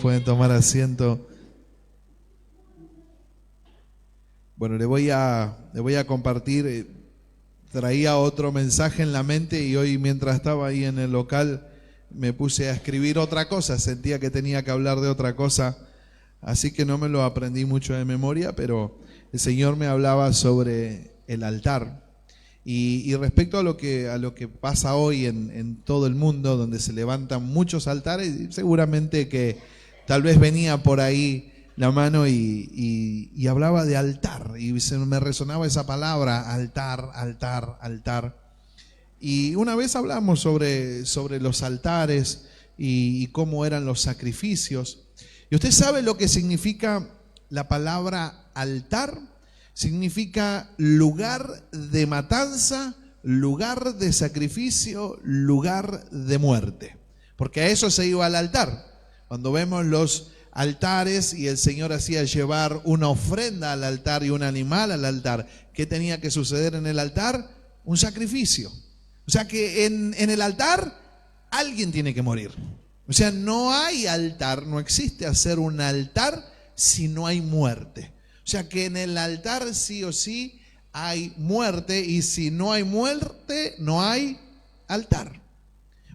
pueden tomar asiento. Bueno, le voy a compartir, traía otro mensaje en la mente y hoy mientras estaba ahí en el local me puse a escribir otra cosa, sentía que tenía que hablar de otra cosa, así que no me lo aprendí mucho de memoria, pero el Señor me hablaba sobre el altar. Y respecto a lo que pasa hoy en todo el mundo, donde se levantan muchos altares, seguramente que tal vez venía por ahí la mano y hablaba de altar, y se me resonaba esa palabra, altar, altar, altar. Y una vez hablamos sobre los altares y cómo eran los sacrificios. ¿Y usted sabe lo que significa la palabra altar? Significa lugar de matanza, lugar de sacrificio, lugar de muerte. Porque a eso se iba al altar. Cuando vemos los altares y el Señor hacía llevar una ofrenda al altar y un animal al altar, ¿qué tenía que suceder en el altar? Un sacrificio. O sea que en el altar alguien tiene que morir. O sea, no hay altar, no existe hacer un altar si no hay muerte. O sea que en el altar sí o sí hay muerte, y si no hay muerte, no hay altar.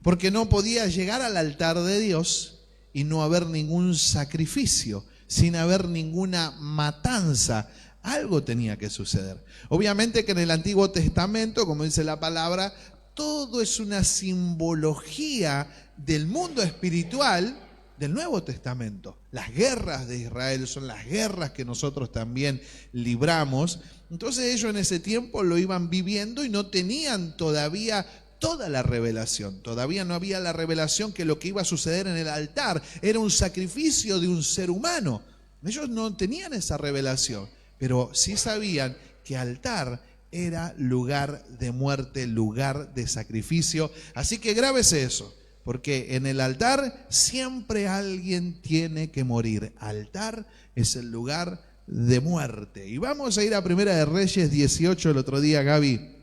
Porque no podía llegar al altar de Dios y no haber ningún sacrificio, sin haber ninguna matanza. Algo tenía que suceder. Obviamente que en el Antiguo Testamento, como dice la palabra, todo es una simbología del mundo espiritual del Nuevo Testamento. Las guerras de Israel son las guerras que nosotros también libramos. Entonces ellos en ese tiempo lo iban viviendo y no tenían todavía toda la revelación. Todavía no había la revelación que lo que iba a suceder en el altar era un sacrificio de un ser humano. Ellos no tenían esa revelación, pero sí sabían que altar era lugar de muerte, lugar de sacrificio. Así que grábese eso, porque en el altar siempre alguien tiene que morir. Altar es el lugar de muerte. Y vamos a ir a Primera de Reyes 18. El otro día Gaby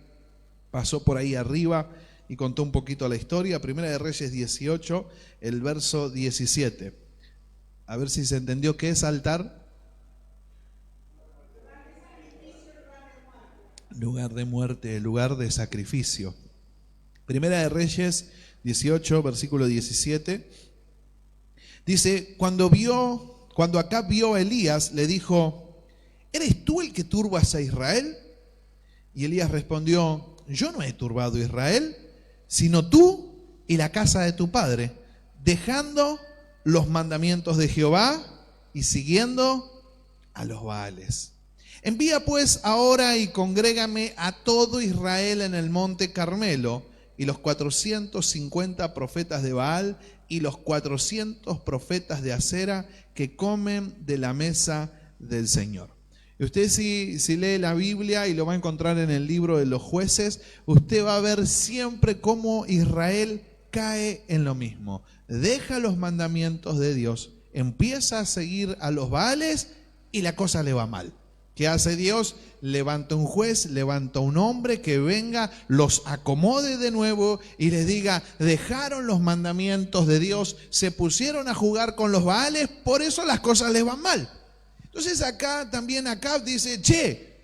pasó por ahí arriba y contó un poquito la historia. Primera de Reyes 18, el verso 17. A ver si se entendió qué es altar. Lugar de muerte, lugar de sacrificio. Primera de Reyes 18, versículo 17. Dice, cuando Acab vio a Elías, le dijo, ¿eres tú el que turbas a Israel? Y Elías respondió, yo no he turbado a Israel, sino tú y la casa de tu padre, dejando los mandamientos de Jehová y siguiendo a los Baales. Envía pues ahora y congrégame a todo Israel en el monte Carmelo, y los 450 profetas de Baal y los 400 profetas de Acera que comen de la mesa del Señor. Y usted si lee la Biblia, y lo va a encontrar en el libro de los Jueces, usted va a ver siempre cómo Israel cae en lo mismo. Deja los mandamientos de Dios, empieza a seguir a los Baales y la cosa le va mal. ¿Qué hace Dios? Levanta un juez, levanta un hombre que venga, los acomode de nuevo y les diga, dejaron los mandamientos de Dios, se pusieron a jugar con los Baales, por eso las cosas les van mal. Entonces acá también Acab dice, che,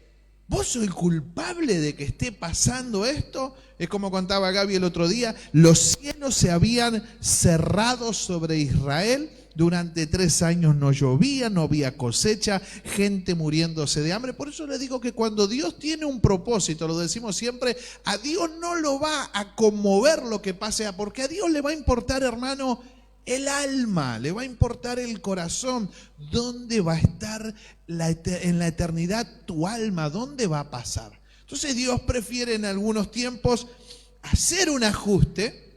¿vos sois culpable de que esté pasando esto? Es como contaba Gaby el otro día, los cielos se habían cerrado sobre Israel. Durante 3 años no llovía, no había cosecha, gente muriéndose de hambre. Por eso le digo que cuando Dios tiene un propósito, lo decimos siempre, a Dios no lo va a conmover lo que pase, porque a Dios le va a importar, hermano, el alma, le va a importar el corazón. ¿Dónde va a estar en la eternidad tu alma? ¿Dónde va a pasar? Entonces Dios prefiere en algunos tiempos hacer un ajuste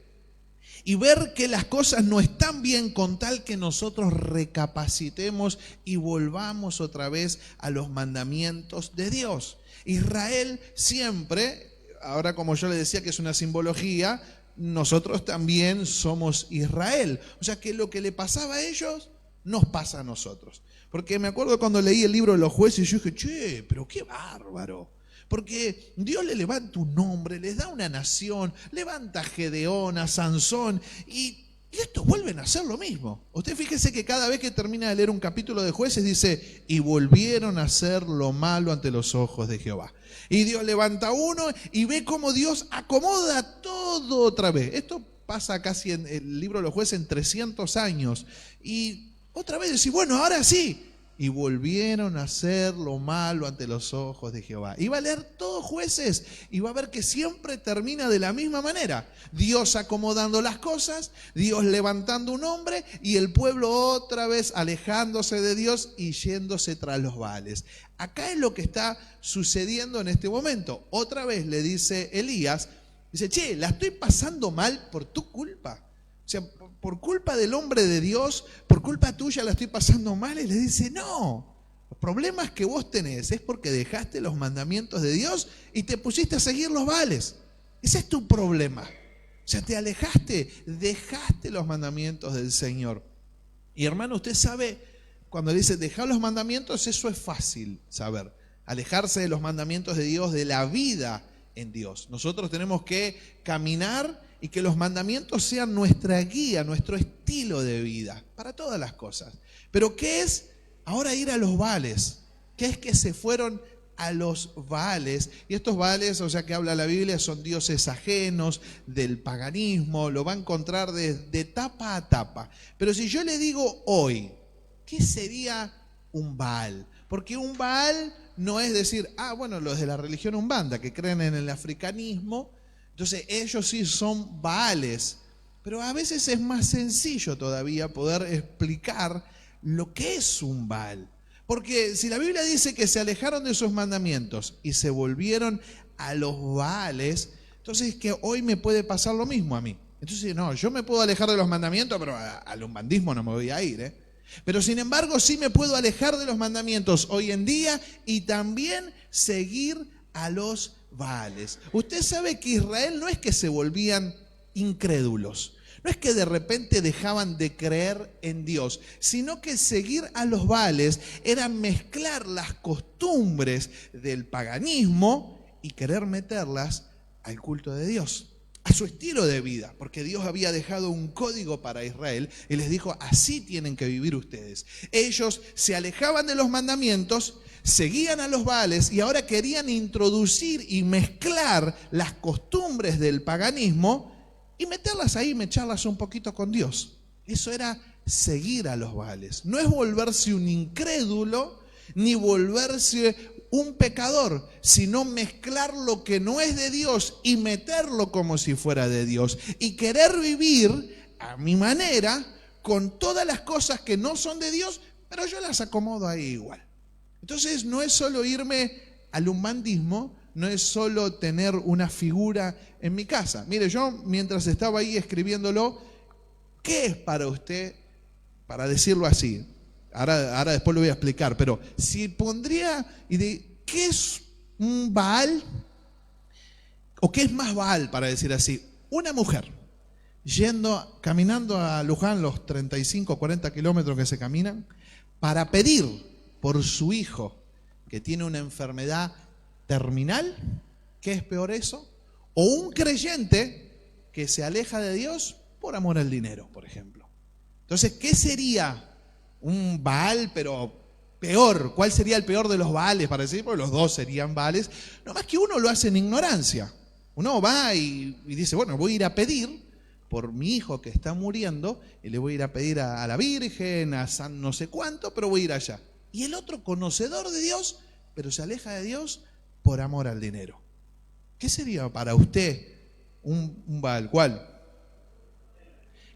y ver que las cosas no están bien, con tal que nosotros recapacitemos y volvamos otra vez a los mandamientos de Dios. Israel siempre, ahora como yo le decía que es una simbología, nosotros también somos Israel. O sea que lo que le pasaba a ellos nos pasa a nosotros. Porque me acuerdo cuando leí el libro de los Jueces, yo dije, che, pero qué bárbaro. Porque Dios le levanta un nombre, les da una nación, levanta a Gedeón, a Sansón, y Y estos vuelven a hacer lo mismo. Usted fíjese que cada vez que termina de leer un capítulo de Jueces dice, y volvieron a hacer lo malo ante los ojos de Jehová. Y Dios levanta uno y ve cómo Dios acomoda todo otra vez. Esto pasa casi en el libro de los Jueces en 300 años. Y otra vez decir, bueno, ahora sí. Y volvieron a hacer lo malo ante los ojos de Jehová. Y va a leer todos Jueces y va a ver que siempre termina de la misma manera. Dios acomodando las cosas, Dios levantando un hombre y el pueblo otra vez alejándose de Dios y yéndose tras los Baales. Acá es lo que está sucediendo en este momento. Otra vez le dice Elías, dice, che, la estoy pasando mal por tu culpa. O sea, por culpa del hombre de Dios, por culpa tuya la estoy pasando mal. Y le dice, no, los problemas que vos tenés es porque dejaste los mandamientos de Dios y te pusiste a seguir los Baales. Ese es tu problema. O sea, te alejaste, dejaste los mandamientos del Señor. Y hermano, usted sabe, cuando dice dejar los mandamientos, eso es fácil saber. Alejarse de los mandamientos de Dios, de la vida en Dios. Nosotros tenemos que caminar y que los mandamientos sean nuestra guía, nuestro estilo de vida, para todas las cosas. Pero ¿qué es ahora ir a los Baales? ¿Qué es que se fueron a los Baales? Y estos Baales, o sea que habla la Biblia, son dioses ajenos del paganismo, lo va a encontrar de tapa a tapa. Pero si yo le digo hoy, ¿qué sería un Baal? Porque un Baal no es decir, bueno, los de la religión Umbanda, que creen en el africanismo, entonces ellos sí son Baales, pero a veces es más sencillo todavía poder explicar lo que es un Baal. Porque si la Biblia dice que se alejaron de sus mandamientos y se volvieron a los Baales, entonces es que hoy me puede pasar lo mismo a mí. Entonces no, yo me puedo alejar de los mandamientos, pero al umbandismo no me voy a ir, Pero sin embargo sí me puedo alejar de los mandamientos hoy en día y también seguir a los Baales. Usted sabe que Israel no es que se volvían incrédulos, no es que de repente dejaban de creer en Dios, sino que seguir a los Baales era mezclar las costumbres del paganismo y querer meterlas al culto de Dios, a su estilo de vida, porque Dios había dejado un código para Israel y les dijo, así tienen que vivir ustedes. Ellos se alejaban de los mandamientos, seguían a los Baales y ahora querían introducir y mezclar las costumbres del paganismo y meterlas ahí, mecharlas un poquito con Dios. Eso era seguir a los Baales. No es volverse un incrédulo ni volverse un pecador, sino mezclar lo que no es de Dios y meterlo como si fuera de Dios y querer vivir a mi manera con todas las cosas que no son de Dios, pero yo las acomodo ahí igual. Entonces no es solo irme al umbandismo, no es solo tener una figura en mi casa. Mire, yo mientras estaba ahí escribiéndolo, ¿qué es para usted, para decirlo así? Ahora después lo voy a explicar, pero si pondría, ¿qué es un Baal? ¿O qué es más Baal, para decir así? Una mujer caminando a Luján, los 35, 40 kilómetros que se caminan, para pedir por su hijo que tiene una enfermedad terminal. ¿Qué es peor eso? O un creyente que se aleja de Dios por amor al dinero, por ejemplo. Entonces, ¿qué sería un Baal, pero peor? ¿Cuál sería el peor de los Baales, para decir? Porque los dos serían Baales. No más que uno lo hace en ignorancia. Uno va y dice, bueno, voy a ir a pedir por mi hijo que está muriendo y le voy a ir a pedir a la Virgen, a San no sé cuánto, pero voy a ir allá. Y el otro, conocedor de Dios, pero se aleja de Dios por amor al dinero. ¿Qué sería para usted un Baal? ¿Cuál?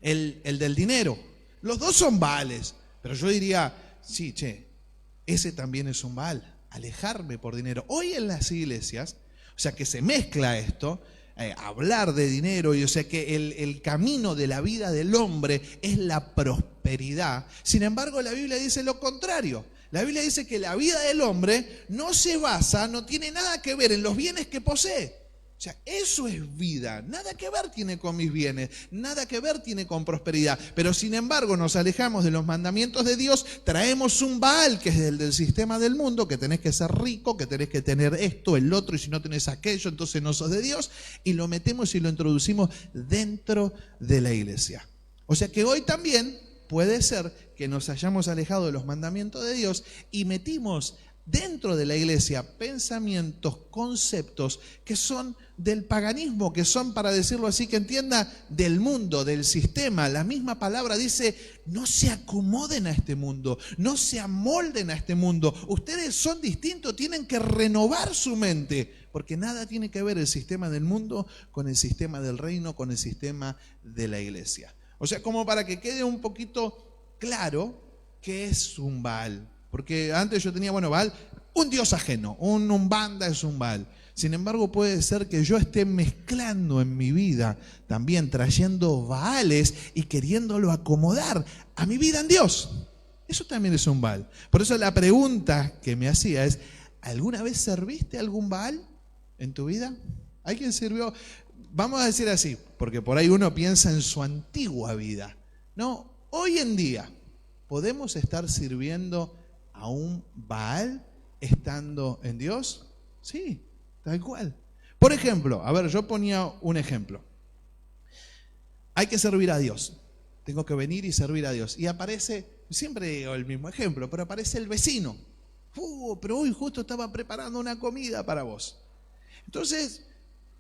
El del dinero. Los dos son Baales, pero yo diría, sí, ese también es un Baal, alejarme por dinero. Hoy en las iglesias, o sea que se mezcla esto, hablar de dinero, y o sea que el camino de la vida del hombre es la prosperidad. Sin embargo, la Biblia dice lo contrario. La Biblia dice que la vida del hombre no se basa, no tiene nada que ver en los bienes que posee. O sea, eso es vida. Nada que ver tiene con mis bienes, nada que ver tiene con prosperidad. Pero sin embargo nos alejamos de los mandamientos de Dios, traemos un Baal que es el del sistema del mundo, que tenés que ser rico, que tenés que tener esto, el otro, y si no tenés aquello, entonces no sos de Dios, y lo metemos y lo introducimos dentro de la iglesia. O sea que hoy también puede ser que nos hayamos alejado de los mandamientos de Dios y metimos dentro de la iglesia pensamientos, conceptos que son del paganismo, que son, para decirlo así, que entienda, del mundo, del sistema. La misma palabra dice, no se acomoden a este mundo, no se amolden a este mundo. Ustedes son distintos, tienen que renovar su mente, porque nada tiene que ver el sistema del mundo con el sistema del reino, con el sistema de la iglesia. O sea, como para que quede un poquito claro qué es un Baal. Porque antes yo tenía, Baal, un dios ajeno, un umbanda es un Baal. Sin embargo, puede ser que yo esté mezclando en mi vida, también trayendo Baales y queriéndolo acomodar a mi vida en Dios. Eso también es un Baal. Por eso la pregunta que me hacía es, ¿alguna vez serviste a algún Baal en tu vida? ¿Alguien sirvió? Vamos a decir así, porque por ahí uno piensa en su antigua vida. No, hoy en día podemos estar sirviendo a un Baal estando en Dios. Sí, tal cual. Por ejemplo, yo ponía un ejemplo. Hay que servir a Dios. Tengo que venir y servir a Dios. Y aparece, siempre digo el mismo ejemplo, pero aparece el vecino. Pero hoy justo estaba preparando una comida para vos. Entonces,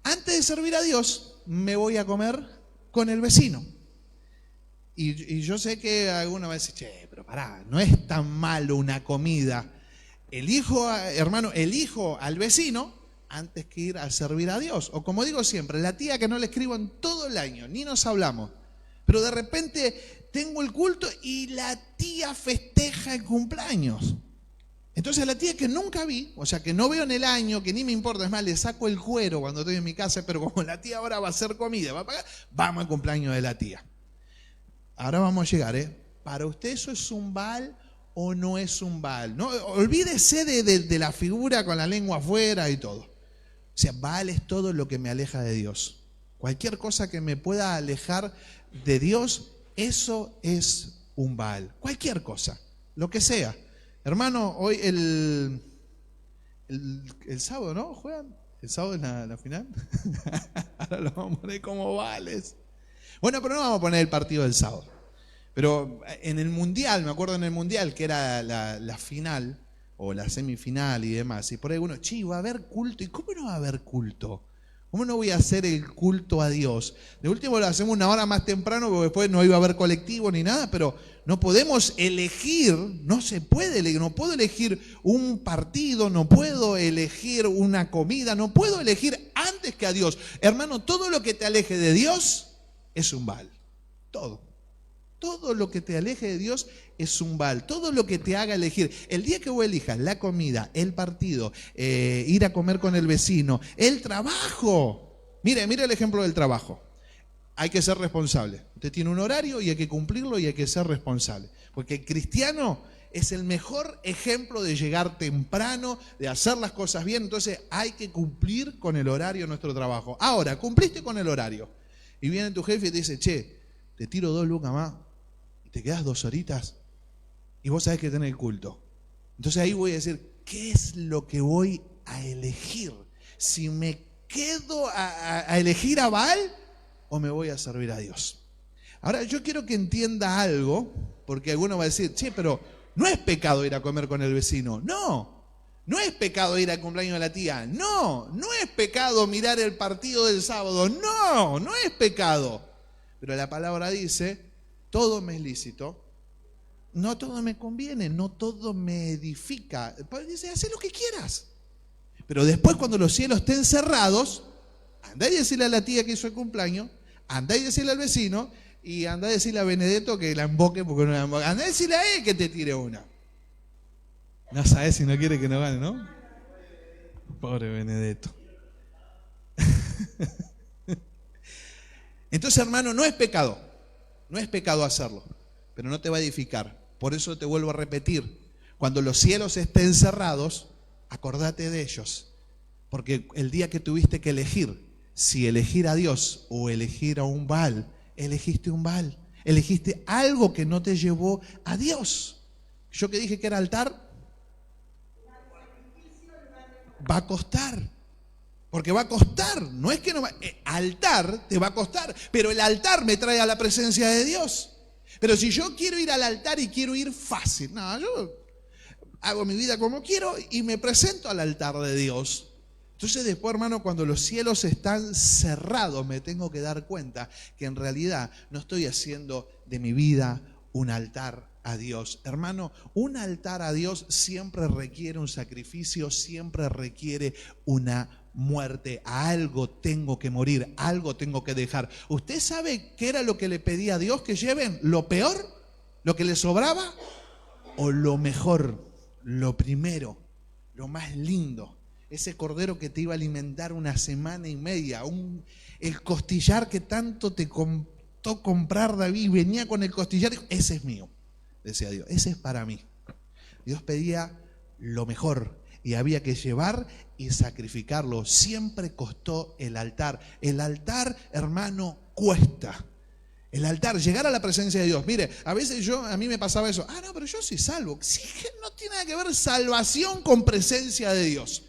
antes de servir a Dios, me voy a comer con el vecino. Y yo sé que alguno va a decir, pero pará, no es tan malo una comida. Elijo al vecino antes que ir a servir a Dios. O como digo siempre, la tía que no le escribo en todo el año, ni nos hablamos. Pero de repente tengo el culto y la tía festeja el cumpleaños. Entonces la tía que nunca vi, o sea que no veo en el año, que ni me importa, es más, le saco el cuero cuando estoy en mi casa, pero como la tía ahora va a hacer comida, va a pagar, vamos al cumpleaños de la tía. Ahora vamos a llegar, ¿para usted eso es un Baal o no es un Baal? No, olvídese de la figura con la lengua afuera y todo. O sea, Baal es todo lo que me aleja de Dios. Cualquier cosa que me pueda alejar de Dios, eso es un Baal. Cualquier cosa, lo que sea. Hermano, hoy el sábado, ¿no? ¿Juegan? ¿El sábado es la final? Ahora lo vamos a poner como Baales. Bueno, pero no vamos a poner el partido del sábado. Pero en el Mundial, me acuerdo en el Mundial, que era la final, o la semifinal y demás, y por ahí uno, va a haber culto. ¿Y cómo no va a haber culto? ¿Cómo no voy a hacer el culto a Dios? De último lo hacemos una hora más temprano, porque después no iba a haber colectivo ni nada, pero no podemos elegir, no se puede elegir, no puedo elegir un partido, no puedo elegir una comida, no puedo elegir antes que a Dios. Hermano, todo lo que te aleje de Dios es un Baal. Todo. Todo lo que te aleje de Dios es un Baal. Todo lo que te haga elegir. El día que vos elijas la comida, el partido, ir a comer con el vecino, el trabajo. Mire el ejemplo del trabajo. Hay que ser responsable. Usted tiene un horario y hay que cumplirlo y hay que ser responsable. Porque el cristiano es el mejor ejemplo de llegar temprano, de hacer las cosas bien. Entonces hay que cumplir con el horario de nuestro trabajo. Ahora, cumpliste con el horario. Y viene tu jefe y te dice, te tiro 2 lucas más. Te quedas 2 horitas y vos sabés que tenés el culto. Entonces ahí voy a decir, ¿qué es lo que voy a elegir? Si me quedo a elegir a Baal o me voy a servir a Dios. Ahora yo quiero que entienda algo, porque alguno va a decir, pero no es pecado ir a comer con el vecino. No es pecado ir al cumpleaños de la tía. No es pecado mirar el partido del sábado. No es pecado. Pero la palabra dice, todo me es lícito, no todo me conviene, no todo me edifica. Dice, haz lo que quieras. Pero después cuando los cielos estén cerrados, andá y decirle a la tía que hizo el cumpleaños, andá y decirle al vecino, y andá a decirle a Benedetto que la emboque porque no la emboque. Andá a decirle a él que te tire una. No sabes si no quiere que no gane, ¿no? Pobre Benedetto. Entonces, hermano, no es pecado hacerlo, pero no te va a edificar. Por eso te vuelvo a repetir, cuando los cielos estén cerrados, acordate de ellos, porque el día que tuviste que elegir, si elegir a Dios o elegir a un Baal, elegiste un Baal, elegiste algo que no te llevó a Dios. Yo que dije que era altar, va a costar. Porque va a costar, no es que no va, altar te va a costar, pero el altar me trae a la presencia de Dios. Pero si yo quiero ir al altar y quiero ir fácil, no, yo hago mi vida como quiero y me presento al altar de Dios. Entonces después, hermano, cuando los cielos están cerrados, me tengo que dar cuenta que en realidad no estoy haciendo de mi vida un altar a Dios. Hermano, un altar a Dios siempre requiere un sacrificio, siempre requiere una muerte. A algo tengo que morir, algo tengo que dejar. ¿Usted sabe qué era lo que le pedía a Dios que lleven? ¿Lo peor? ¿Lo que le sobraba? ¿O lo mejor? Lo primero, lo más lindo. Ese cordero que te iba a alimentar una semana y media, el costillar que tanto te costó comprar David, venía con el costillar, ese es mío, decía Dios, ese es para mí. Dios pedía lo mejor y había que llevar y sacrificarlo. Siempre costó el altar. El altar, hermano, cuesta. El altar, llegar a la presencia de Dios. Mire, a veces a mí me pasaba eso. No, pero yo soy salvo. Sí, no tiene nada que ver salvación con presencia de Dios.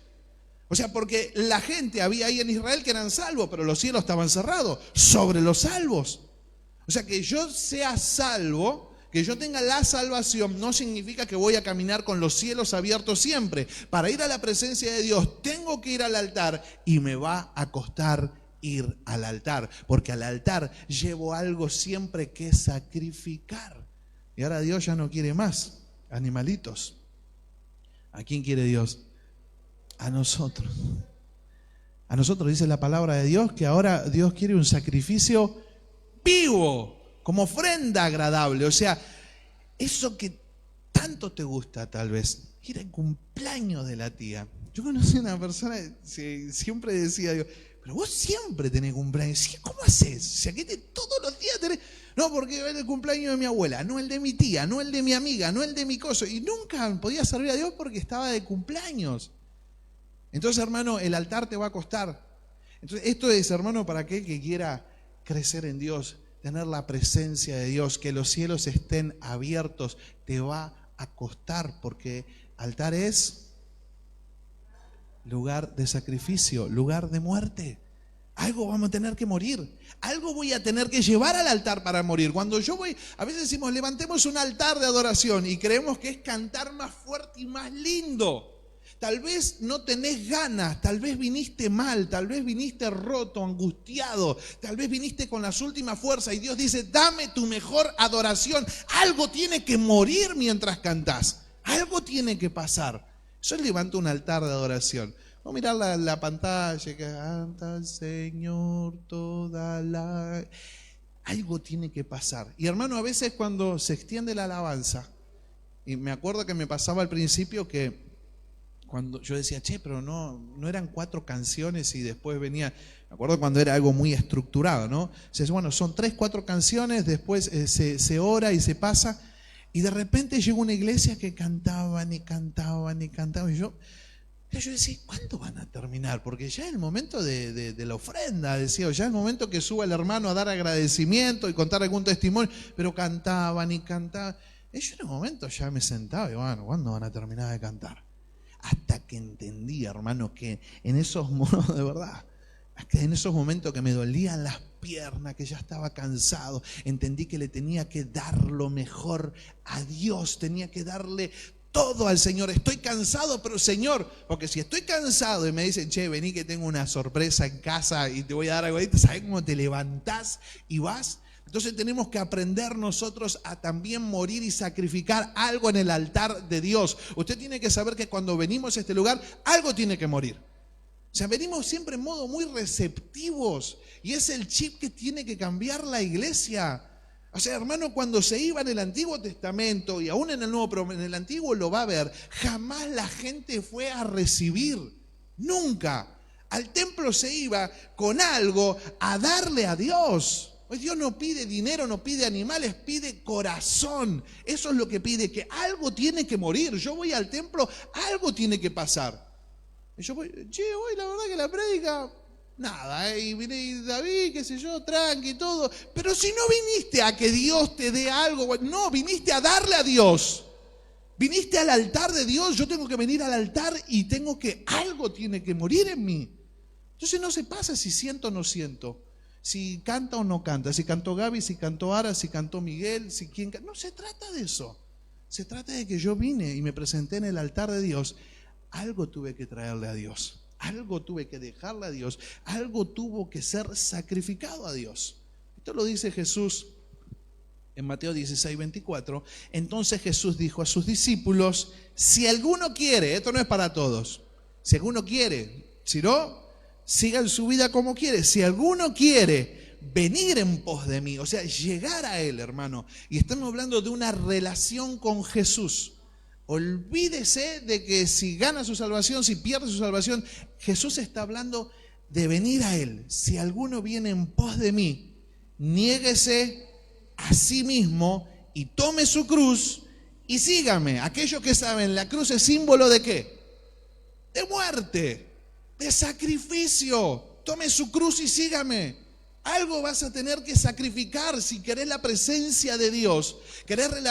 O sea, porque la gente había ahí en Israel que eran salvos, pero los cielos estaban cerrados sobre los salvos. O sea, que yo sea salvo, que yo tenga la salvación, no significa que voy a caminar con los cielos abiertos siempre. Para ir a la presencia de Dios tengo que ir al altar y me va a costar ir al altar, porque al altar llevo algo siempre que sacrificar. Y ahora Dios ya no quiere más animalitos. ¿A quién quiere Dios? A nosotros. A nosotros dice la palabra de Dios que ahora Dios quiere un sacrificio vivo, como ofrenda agradable. O sea, eso que tanto te gusta tal vez, ir al cumpleaños de la tía. Yo conocí a una persona que siempre decía, digo, pero vos siempre tenés cumpleaños. ¿Cómo haces? O sea, que todos los días tenés... No, porque es el cumpleaños de mi abuela, no el de mi tía, no el de mi amiga, no el de mi coso. Y nunca podía servir a Dios porque estaba de cumpleaños. Entonces, hermano, el altar te va a costar. Entonces, esto es, hermano, para aquel que quiera crecer en Dios, tener la presencia de Dios, que los cielos estén abiertos, te va a costar, porque altar es lugar de sacrificio, lugar de muerte. Algo vamos a tener que morir, algo voy a tener que llevar al altar para morir. Cuando yo voy, a veces decimos, levantemos un altar de adoración y creemos que es cantar más fuerte y más lindo. Tal vez no tenés ganas, tal vez viniste mal, tal vez viniste roto, angustiado, tal vez viniste con las últimas fuerzas y Dios dice, dame tu mejor adoración. Algo tiene que morir mientras cantás, algo tiene que pasar. Eso es levantar un altar de adoración. Vamos a mirar la pantalla, que canta el Señor toda la... Algo tiene que pasar. Y hermano, a veces cuando se extiende la alabanza, y me acuerdo que me pasaba al principio que cuando yo decía, pero no eran 4 canciones y después venía, me acuerdo cuando era algo muy estructurado, ¿no? O sea, bueno, son 3, 4 canciones, después se ora y se pasa, y de repente llegó una iglesia que cantaban y cantaban y cantaban, y yo decía, ¿cuándo van a terminar? Porque ya es el momento de la ofrenda, decía, ya es el momento que suba el hermano a dar agradecimiento y contar algún testimonio, pero cantaban y cantaban. Y yo en un momento ya me sentaba y bueno, ¿cuándo van a terminar de cantar? Hasta que entendí, hermano, que en esos momentos, de verdad, en esos momentos que me dolían las piernas, que ya estaba cansado, entendí que le tenía que dar lo mejor a Dios, tenía que darle todo al Señor. Estoy cansado, pero Señor, porque si estoy cansado y me dicen, vení que tengo una sorpresa en casa y te voy a dar algo, ¿sabés cómo te levantás y vas? Entonces tenemos que aprender nosotros a también morir y sacrificar algo en el altar de Dios. Usted tiene que saber que cuando venimos a este lugar, algo tiene que morir. O sea, venimos siempre en modo muy receptivos y es el chip que tiene que cambiar la iglesia. O sea, hermano, cuando se iba en el Antiguo Testamento y aún en el Nuevo, pero en el Antiguo lo va a ver, jamás la gente fue a recibir, nunca. Al templo se iba con algo a darle a Dios. Pues Dios no pide dinero, no pide animales, pide corazón. Eso es lo que pide, que algo tiene que morir. Yo voy al templo, algo tiene que pasar. Y yo voy, hoy la verdad que la prédica, nada, y vine David, qué sé yo, tranqui, todo. Pero si no viniste a que Dios te dé algo, no, viniste a darle a Dios. Viniste al altar de Dios, yo tengo que venir al altar y algo tiene que morir en mí. Entonces no se pasa si siento o no siento, si canta o no canta, si cantó Gaby, si cantó Ara, si cantó Miguel, si quién canta. No se trata de eso. Se trata de que yo vine y me presenté en el altar de Dios. Algo tuve que traerle a Dios, algo tuve que dejarle a Dios, algo tuvo que ser sacrificado a Dios. Esto lo dice Jesús en Mateo 16:24. Entonces Jesús dijo a sus discípulos: si alguno quiere, esto no es para todos, si alguno quiere, si no, sigan su vida como quiere. Si alguno quiere venir en pos de mí, o sea, llegar a Él, hermano. Y estamos hablando de una relación con Jesús. Olvídese de que si gana su salvación, si pierde su salvación. Jesús está hablando de venir a Él. Si alguno viene en pos de mí, niéguese a sí mismo y tome su cruz y sígame. Aquellos que saben, la cruz es símbolo ¿de qué? De muerte, de sacrificio. Tome su cruz y sígame. Algo vas a tener que sacrificar si querés la presencia de Dios.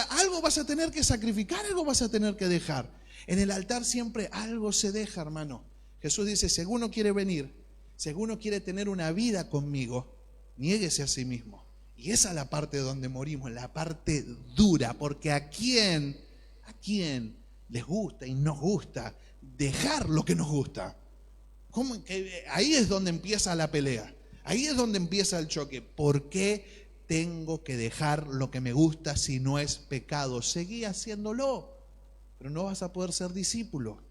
Algo vas a tener que sacrificar, algo vas a tener que dejar. En el altar siempre algo se deja, hermano. Jesús dice: si alguno quiere venir, si alguno quiere tener una vida conmigo, niéguese a sí mismo. Y esa es la parte donde morimos, la parte dura, porque a quién les gusta y nos gusta dejar lo que nos gusta. Ahí es donde empieza la pelea, ahí es donde empieza el choque. ¿Por qué tengo que dejar lo que me gusta si no es pecado? Seguí haciéndolo, pero no vas a poder ser discípulo,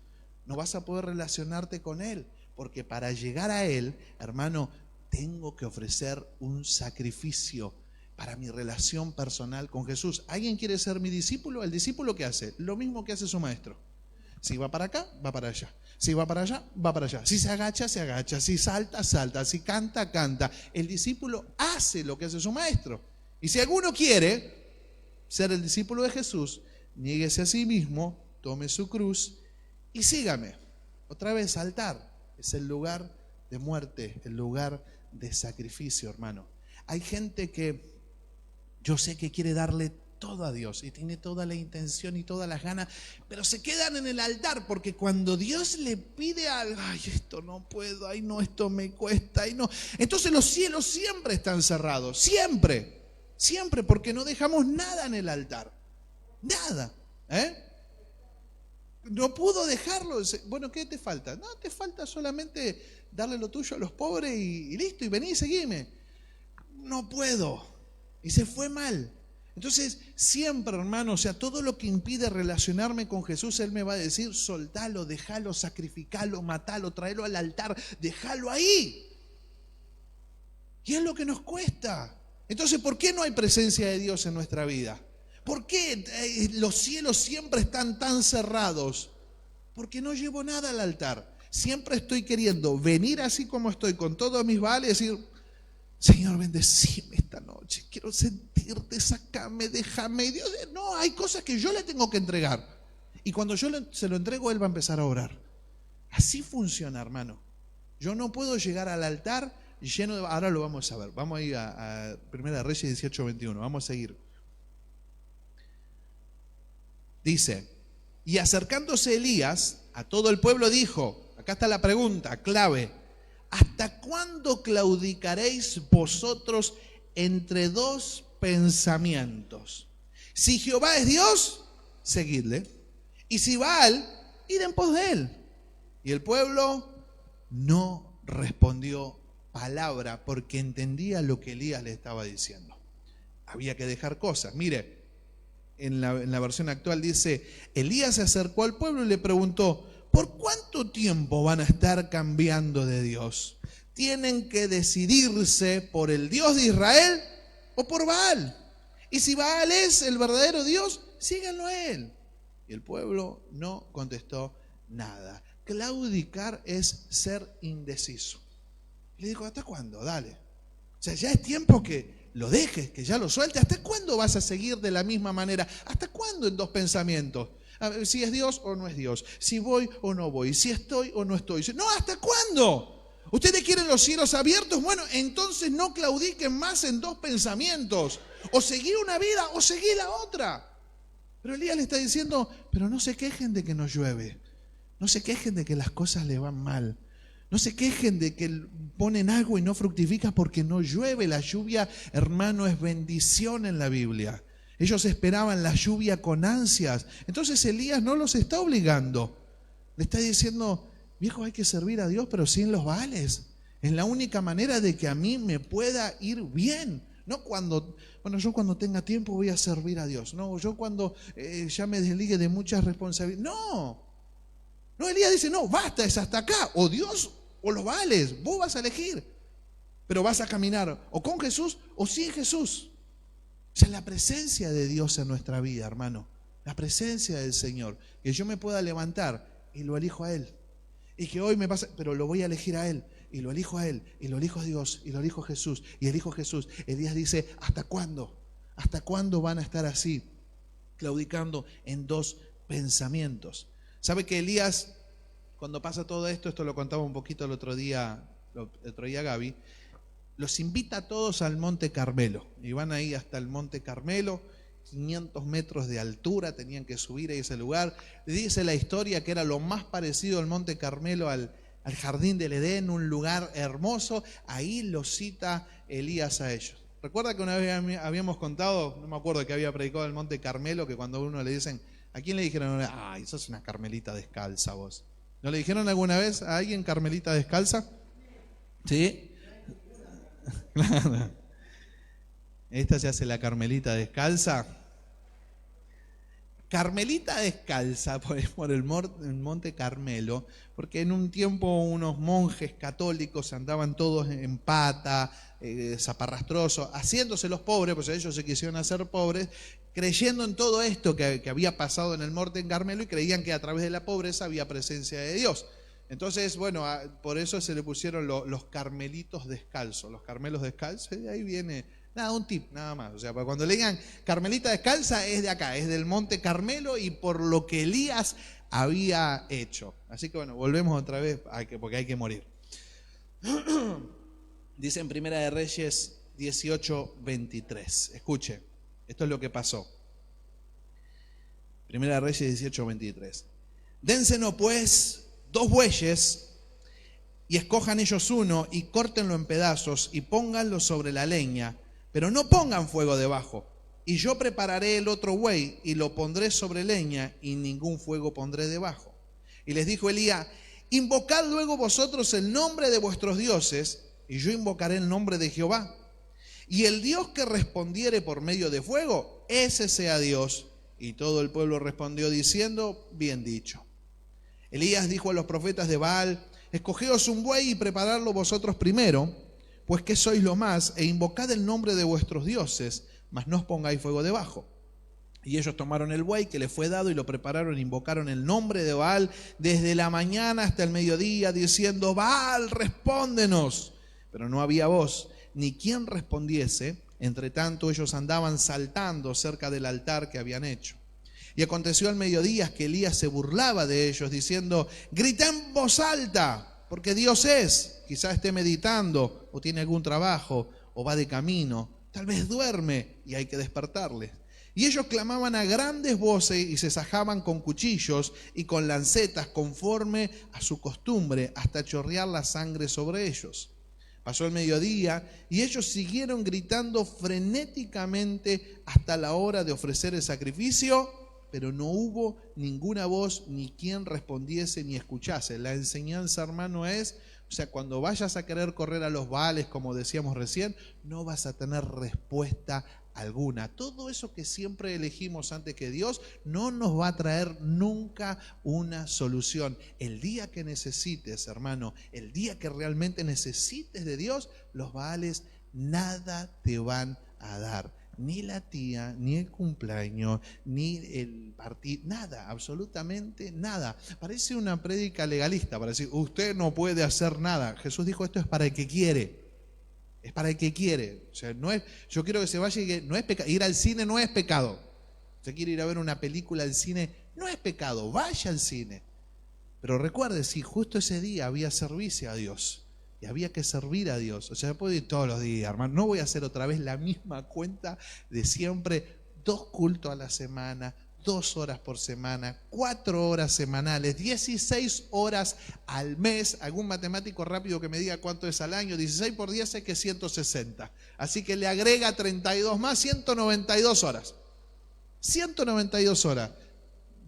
no vas a poder relacionarte con Él, porque para llegar a Él, hermano, tengo que ofrecer un sacrificio para mi relación personal con Jesús. ¿Alguien quiere ser mi discípulo? El discípulo, ¿qué hace? Lo mismo que hace su maestro. Si va para acá, va para allá. Si va para allá, va para allá. Si se agacha, se agacha. Si salta, salta. Si canta, canta. El discípulo hace lo que hace su maestro. Y si alguno quiere ser el discípulo de Jesús, niéguese a sí mismo, tome su cruz y sígame. Otra vez, altar es el lugar de muerte, el lugar de sacrificio, hermano. Hay gente que yo sé que quiere darle todo a Dios y tiene toda la intención y todas las ganas, pero se quedan en el altar porque cuando Dios le pide algo, ay, esto no puedo, ay, no, esto me cuesta, ay, no. Entonces los cielos siempre están cerrados, siempre, siempre, porque no dejamos nada en el altar, nada, No pudo dejarlo. Bueno, ¿qué te falta? No, te falta solamente darle lo tuyo a los pobres y listo, y vení y seguime. No puedo. Y se fue mal. Entonces, siempre, hermano, o sea, todo lo que impide relacionarme con Jesús, Él me va a decir: soltalo, déjalo, sacrificalo, matalo, tráelo al altar, déjalo ahí. Y es lo que nos cuesta. Entonces, ¿por qué no hay presencia de Dios en nuestra vida? ¿Por qué los cielos siempre están tan cerrados? Porque no llevo nada al altar. Siempre estoy queriendo venir así como estoy, con todos mis vales, y decir: Señor, bendecime esta noche, quiero sentirte, sacame, déjame. Dios, no, hay cosas que yo le tengo que entregar. Y cuando yo se lo entrego, Él va a empezar a orar. Así funciona, hermano. Yo no puedo llegar al altar lleno de... Ahora lo vamos a ver. Vamos a ir a Primera de Reyes 18:21. Vamos a seguir. Dice: y acercándose Elías a todo el pueblo dijo, acá está la pregunta clave: ¿hasta cuándo claudicaréis vosotros entre dos pensamientos? Si Jehová es Dios, seguidle, y si Baal, id en pos de él. Y el pueblo no respondió palabra porque entendía lo que Elías le estaba diciendo. Había que dejar cosas. Mire, en la versión actual dice: Elías se acercó al pueblo y le preguntó: ¿por cuánto tiempo van a estar cambiando de Dios? Tienen que decidirse por el Dios de Israel o por Baal. Y si Baal es el verdadero Dios, síganlo a él. Y el pueblo no contestó nada. Claudicar es ser indeciso. Y le dijo: ¿hasta cuándo? Dale. O sea, ya es tiempo que lo dejes, que ya lo sueltes. ¿Hasta cuándo vas a seguir de la misma manera? ¿Hasta cuándo en dos pensamientos? A ver, si es Dios o no es Dios, si voy o no voy, si estoy o no estoy. No, ¿hasta cuándo? ¿Ustedes quieren los cielos abiertos? Bueno, entonces no claudiquen más en dos pensamientos. O seguí una vida o seguí la otra. Pero Elías le está diciendo: pero no se quejen de que no llueve, no se quejen de que las cosas le van mal, No se quejen de que ponen agua y no fructifica porque no llueve. La lluvia, hermano, es bendición en la Biblia. Ellos esperaban la lluvia con ansias. Entonces Elías no los está obligando. Le está diciendo, viejo, hay que servir a Dios, pero sin los Baales. Es la única manera de que a mí me pueda ir bien. No cuando, yo cuando tenga tiempo voy a servir a Dios. No, yo cuando ya me desligue de muchas responsabilidades. No, Elías dice, no, basta, es hasta acá. O Dios o los Baales. Vos vas a elegir. Pero vas a caminar o con Jesús o sin Jesús. O sea, la presencia de Dios en nuestra vida, hermano. La presencia del Señor. Que yo me pueda levantar y lo elijo a Él. Y que hoy me pasa, pero lo voy a elegir a Él. Y lo elijo a Él. Y lo elijo a Dios. Y lo elijo a Jesús. Y elijo a Jesús. Elías dice, ¿hasta cuándo? ¿Hasta cuándo van a estar así? Claudicando en dos pensamientos. ¿Sabe que Elías, cuando pasa todo esto, esto lo contaba un poquito el otro día Gaby, los invita a todos al Monte Carmelo. Y van ahí hasta el Monte Carmelo, 500 metros de altura, tenían que subir a ese lugar. Dice la historia que era lo más parecido al Monte Carmelo al Jardín del Edén, un lugar hermoso. Ahí lo cita Elías a ellos. Recuerda que una vez habíamos contado, no me acuerdo que había predicado el Monte Carmelo, que cuando a uno le dicen, ¿a quién le dijeron? Ay, sos una carmelita descalza vos. ¿No le dijeron alguna vez a alguien carmelita descalza? ¿Sí? Claro. Esta se hace la carmelita descalza. Carmelita descalza por el Monte Carmelo, porque en un tiempo unos monjes católicos andaban todos en pata, zaparrastrosos, haciéndose los pobres, pues ellos se quisieron hacer pobres, creyendo en todo esto que había pasado en el Monte Carmelo y creían que a través de la pobreza había presencia de Dios. Entonces, bueno, por eso se le pusieron los carmelitos descalzos, los carmelos descalzos, y de ahí viene, nada, un tip, nada más. O sea, cuando le digan carmelita descalza, es de acá, es del Monte Carmelo y por lo que Elías había hecho. Así que bueno, volvemos otra vez, porque hay que morir. Dice en Primera de Reyes 18:23, escuche, esto es lo que pasó. Primera de Reyes 18:23. Dénsenos pues 2 bueyes y escojan ellos uno y córtenlo en pedazos y pónganlo sobre la leña, pero no pongan fuego debajo. Y yo prepararé el otro buey y lo pondré sobre leña y ningún fuego pondré debajo. Y les dijo Elías, invocad luego vosotros el nombre de vuestros dioses y yo invocaré el nombre de Jehová. Y el Dios que respondiere por medio de fuego, ese sea Dios. Y todo el pueblo respondió diciendo, bien dicho. Elías dijo a los profetas de Baal, escogeos un buey y preparadlo vosotros primero, pues que sois lo más, e invocad el nombre de vuestros dioses, mas no os pongáis fuego debajo. Y ellos tomaron el buey que les fue dado y lo prepararon e invocaron el nombre de Baal desde la mañana hasta el mediodía, diciendo, Baal, respóndenos. Pero no había voz, ni quien respondiese. Entre tanto ellos andaban saltando cerca del altar que habían hecho. Y aconteció al mediodía que Elías se burlaba de ellos, diciendo, grita en voz alta, porque Dios es. Quizá esté meditando, o tiene algún trabajo, o va de camino. Tal vez duerme y hay que despertarle. Y ellos clamaban a grandes voces y se sajaban con cuchillos y con lancetas conforme a su costumbre, hasta chorrear la sangre sobre ellos. Pasó el mediodía y ellos siguieron gritando frenéticamente hasta la hora de ofrecer el sacrificio, pero no hubo ninguna voz ni quien respondiese ni escuchase. La enseñanza, hermano, es, o sea, cuando vayas a querer correr a los Baales, como decíamos recién, no vas a tener respuesta alguna. Todo eso que siempre elegimos antes que Dios no nos va a traer nunca una solución. El día que necesites, hermano, el día que realmente necesites de Dios, los Baales nada te van a dar. Ni la tía, ni el cumpleaños, ni el partido, nada, absolutamente nada. Parece una prédica legalista para decir, usted no puede hacer nada. Jesús dijo, esto es para el que quiere. Es para el que quiere. O sea, no es, yo quiero que se vaya y que no es pecado. Ir al cine no es pecado. Usted quiere ir a ver una película al cine, no es pecado, vaya al cine. Pero recuerde, si justo ese día había servicio a Dios, y había que servir a Dios. O sea, puedo ir todos los días, hermano. No voy a hacer otra vez la misma cuenta de siempre. 2 cultos a la semana, 2 horas por semana, 4 horas semanales, 16 horas al mes. Algún matemático rápido que me diga cuánto es al año. 16 por 10 es que 160. Así que le agrega 32 más, 192 horas. 192 horas.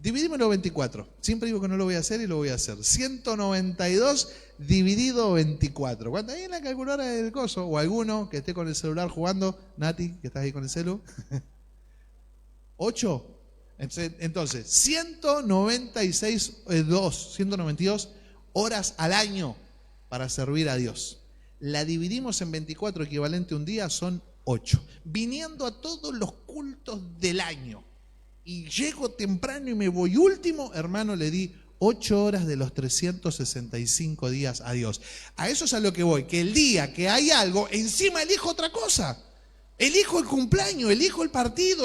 Dividímelo 24. Siempre digo que no lo voy a hacer y lo voy a hacer. 192 dividido 24. ¿Cuánto? Ahí en la calculadora del coso. O alguno que esté con el celular jugando. Nati, que estás ahí con el celu. 8. Entonces, 192 horas al año para servir a Dios. La dividimos en 24, equivalente a un día, son 8. Viniendo a todos los cultos del año. Y llego temprano y me voy último, hermano, le di 8 horas de los 365 días a Dios. A eso es a lo que voy, que el día que hay algo, encima elijo otra cosa. Elijo el cumpleaños, elijo el partido,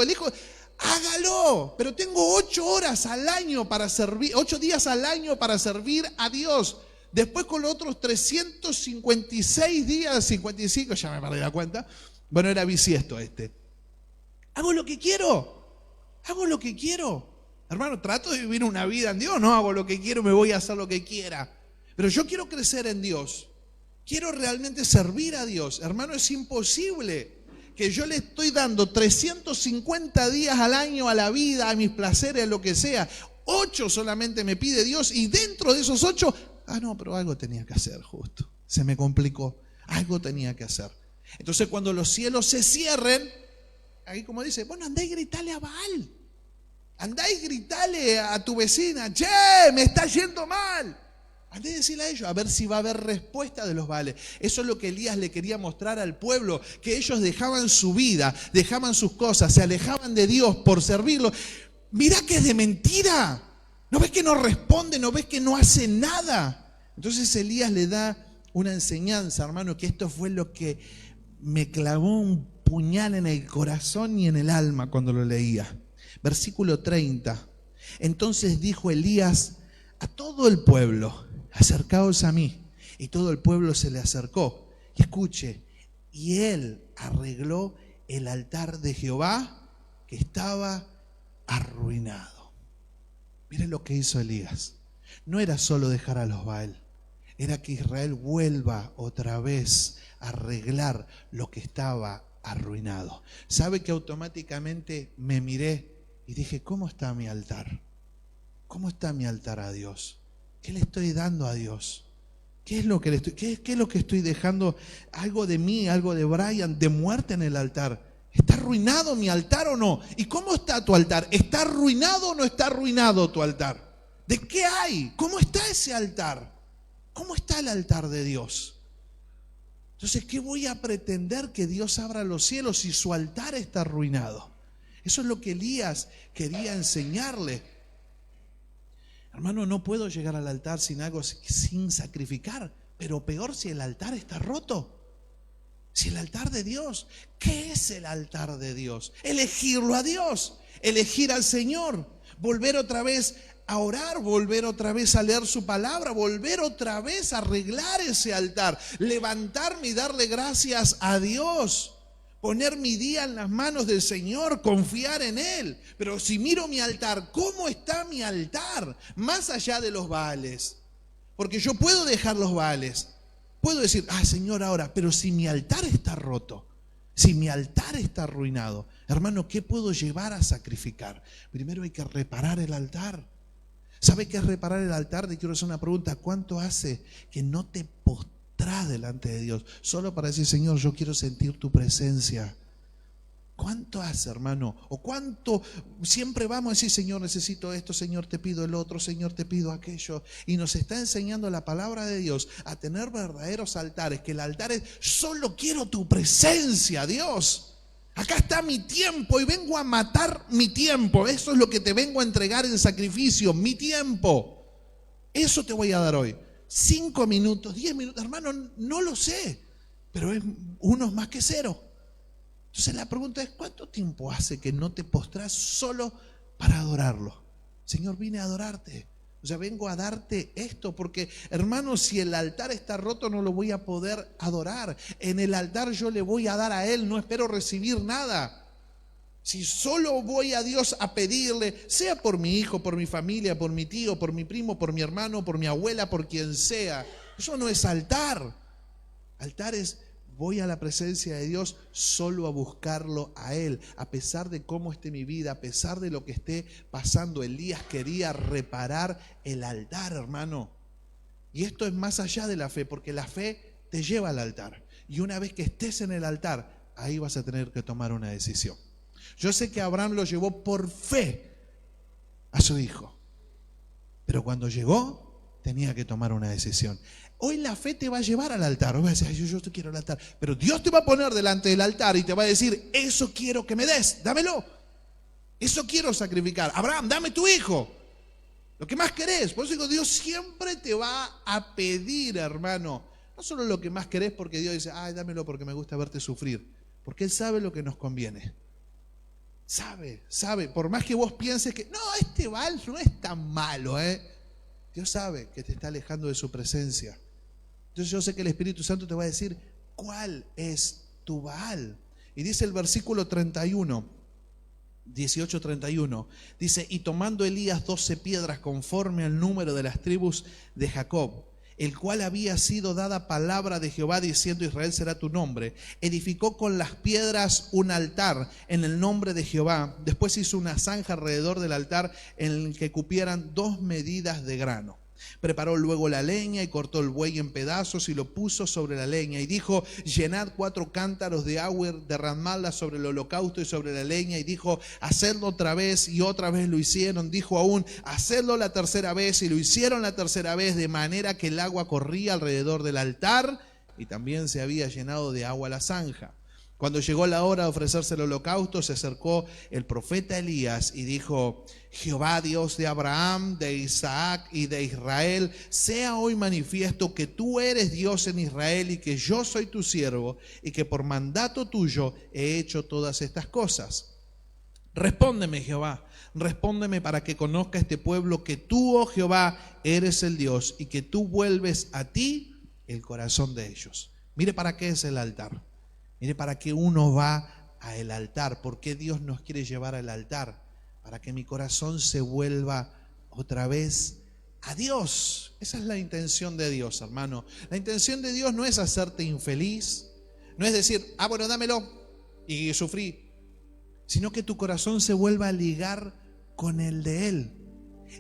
hágalo. Pero tengo 8 horas al año para servir, 8 días al año para servir a Dios. Después con los otros 356 días, 55, ya me perdí la cuenta. Bueno, era bisiesto este. Hago lo que quiero. Hago lo que quiero. Hermano, trato de vivir una vida en Dios. No hago lo que quiero, me voy a hacer lo que quiera. Pero yo quiero crecer en Dios. Quiero realmente servir a Dios. Hermano, es imposible que yo le estoy dando 350 días al año a la vida, a mis placeres, a lo que sea. 8 solamente me pide Dios y dentro de esos 8, no, pero algo tenía que hacer justo. Se me complicó. Algo tenía que hacer. Entonces cuando los cielos se cierren, ahí como dice, bueno, andá y gritale a Baal. Andá y gritale a tu vecina, che, me está yendo mal. Andá y decirle a ellos, a ver si va a haber respuesta de los Baales. Eso es lo que Elías le quería mostrar al pueblo, que ellos dejaban su vida, dejaban sus cosas, se alejaban de Dios por servirlo. Mirá que es de mentira. ¿No ves que no responde? ¿No ves que no hace nada? Entonces Elías le da una enseñanza, hermano, que esto fue lo que me clavó un puñal en el corazón y en el alma cuando lo leía. Versículo 30. Entonces dijo Elías a todo el pueblo, acercaos a mí. Y todo el pueblo se le acercó. Y escuche, y él arregló el altar de Jehová que estaba arruinado. Miren lo que hizo Elías. No era solo dejar a los Baal, era que Israel vuelva otra vez a arreglar lo que estaba arruinado. ¿Sabe que automáticamente me miré y dije, ¿cómo está mi altar? ¿Cómo está mi altar a Dios? ¿Qué le estoy dando a Dios? ¿Qué es lo que qué es lo que estoy dejando? Algo de mí, algo de Brian, de muerte en el altar. ¿Está arruinado mi altar o no? ¿Y cómo está tu altar? ¿Está arruinado o no está arruinado tu altar? ¿De qué hay? ¿Cómo está ese altar? ¿Cómo está el altar de Dios? Entonces, ¿qué voy a pretender que Dios abra los cielos si su altar está arruinado? Eso es lo que Elías quería enseñarle. Hermano, no puedo llegar al altar sin sacrificar, pero peor si el altar está roto. Si el altar de Dios, ¿qué es el altar de Dios? Elegirlo a Dios, elegir al Señor, volver otra vez a orar, volver otra vez a leer su palabra, volver otra vez a arreglar ese altar, levantarme y darle gracias a Dios, poner mi día en las manos del Señor, confiar en Él. Pero si miro mi altar, ¿cómo está mi altar? Más allá de los Baales, porque yo puedo dejar los Baales, puedo decir, Señor, ahora, pero si mi altar está roto, si mi altar está arruinado, hermano, ¿qué puedo llevar a sacrificar? Primero hay que reparar el altar. ¿Sabe qué es reparar el altar? Te quiero hacer una pregunta. ¿Cuánto hace que no te postrás delante de Dios? Solo para decir, Señor, yo quiero sentir tu presencia. ¿Cuánto hace, hermano? ¿O cuánto siempre vamos a decir, Señor, necesito esto, Señor, te pido el otro, Señor, te pido aquello? Y nos está enseñando la palabra de Dios a tener verdaderos altares, que el altar es, solo quiero tu presencia, Dios. Acá está mi tiempo y vengo a matar mi tiempo. Eso es lo que te vengo a entregar en sacrificio, mi tiempo. Eso te voy a dar hoy. 5 minutos, 10 minutos, hermano, no lo sé, pero es uno más que 0. Entonces la pregunta es, ¿cuánto tiempo hace que no te postrás solo para adorarlo? Señor, vine a adorarte. O sea, vengo a darte esto porque, hermano, si el altar está roto no lo voy a poder adorar. En el altar yo le voy a dar a Él, no espero recibir nada. Si solo voy a Dios a pedirle, sea por mi hijo, por mi familia, por mi tío, por mi primo, por mi hermano, por mi abuela, por quien sea, eso no es altar. Altar es: voy a la presencia de Dios solo a buscarlo a Él, a pesar de cómo esté mi vida, a pesar de lo que esté pasando. Elías quería reparar el altar, hermano. Y esto es más allá de la fe, porque la fe te lleva al altar. Y una vez que estés en el altar, ahí vas a tener que tomar una decisión. Yo sé que Abraham lo llevó por fe a su hijo, pero cuando llegó tenía que tomar una decisión. Hoy la fe te va a llevar al altar. Hoy vas a decir: yo te quiero al altar. Pero Dios te va a poner delante del altar y te va a decir: eso quiero que me des, dámelo. Eso quiero sacrificar. Abraham, dame tu hijo. Lo que más querés. Por eso digo, Dios siempre te va a pedir, hermano. No solo lo que más querés, porque Dios dice: ay, dámelo porque me gusta verte sufrir. Porque Él sabe lo que nos conviene. Sabe. Por más que vos pienses que no, este Baal no es tan malo, Dios sabe que te está alejando de su presencia. Entonces yo sé que el Espíritu Santo te va a decir cuál es tu Baal. Y dice el versículo 31, 18:31, dice: y tomando Elías 12 piedras conforme al número de las tribus de Jacob, el cual había sido dada palabra de Jehová diciendo: Israel será tu nombre, edificó con las piedras un altar en el nombre de Jehová. Después hizo una zanja alrededor del altar en el que cupieran 2 medidas de grano. Preparó luego la leña y cortó el buey en pedazos y lo puso sobre la leña y dijo: llenad 4 cántaros de agua, derramadla sobre el holocausto y sobre la leña. Y dijo: hacedlo otra vez, y otra vez lo hicieron. Dijo aún: hacedlo la tercera vez, y lo hicieron la tercera vez, de manera que el agua corría alrededor del altar y también se había llenado de agua la zanja. Cuando llegó la hora de ofrecerse el holocausto, se acercó el profeta Elías y dijo: Jehová, Dios de Abraham, de Isaac y de Israel, sea hoy manifiesto que tú eres Dios en Israel y que yo soy tu siervo y que por mandato tuyo he hecho todas estas cosas. Respóndeme, Jehová, respóndeme para que conozca este pueblo que tú, oh Jehová, eres el Dios y que tú vuelves a ti el corazón de ellos. Mire para qué es el altar. Mire para qué uno va al altar. ¿Por qué Dios nos quiere llevar al altar? Para que mi corazón se vuelva otra vez a Dios. Esa es la intención de Dios, hermano. La intención de Dios no es hacerte infeliz, no es decir: bueno, dámelo y sufrí, sino que tu corazón se vuelva a ligar con el de Él.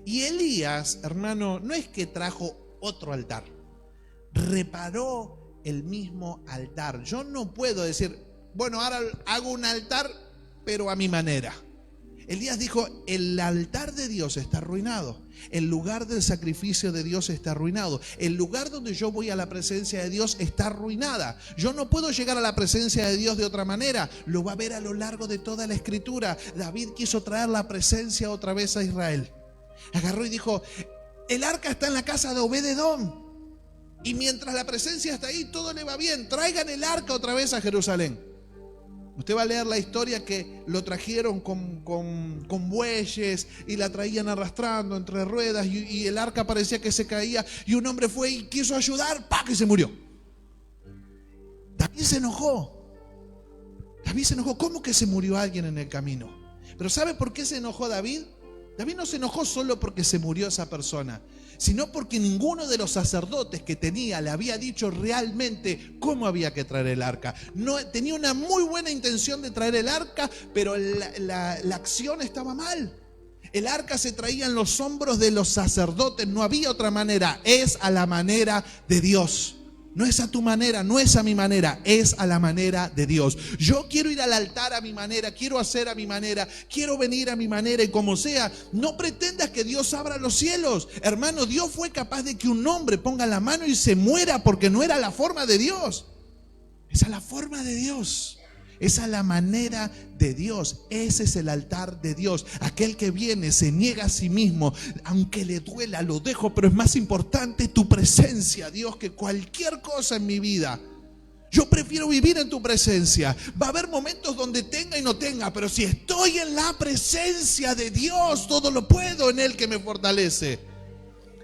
Y Elías, hermano, no es que trajo otro altar, reparó el mismo altar. Yo no puedo decir: bueno, ahora hago un altar, pero a mi manera. Elías dijo: el altar de Dios está arruinado, el lugar del sacrificio de Dios está arruinado, el lugar donde yo voy a la presencia de Dios está arruinada. Yo no puedo llegar a la presencia de Dios de otra manera. Lo va a ver a lo largo de toda la escritura. David quiso traer la presencia otra vez a Israel. Agarró y dijo: el arca está en la casa de Obed-edom, y mientras la presencia está ahí, todo le va bien. Traigan el arca otra vez a Jerusalén. Usted va a leer la historia que lo trajeron con bueyes y la traían arrastrando entre ruedas y el arca parecía que se caía y un hombre fue y quiso ayudar, ¡pac!, y se murió. David se enojó. ¿Cómo que se murió alguien en el camino? Pero ¿sabe por qué se enojó David? David no se enojó solo porque se murió esa persona, sino porque ninguno de los sacerdotes que tenía le había dicho realmente cómo había que traer el arca. No, tenía una muy buena intención de traer el arca, pero la acción estaba mal. El arca se traía en los hombros de los sacerdotes, no había otra manera. Es a la manera de Dios. No es a tu manera, no es a mi manera, es a la manera de Dios. Yo quiero ir al altar a mi manera, quiero hacer a mi manera, quiero venir a mi manera y como sea. No pretendas que Dios abra los cielos. Hermano, Dios fue capaz de que un hombre ponga la mano y se muera porque no era la forma de Dios. Esa es la forma de Dios. Esa es la manera de Dios. Ese es el altar de Dios. Aquel que viene, se niega a sí mismo, aunque le duela, lo dejo, pero es más importante tu presencia, Dios, que cualquier cosa en mi vida. Yo prefiero vivir en tu presencia. Va a haber momentos donde tenga y no tenga, pero si estoy en la presencia de Dios, todo lo puedo en Él que me fortalece.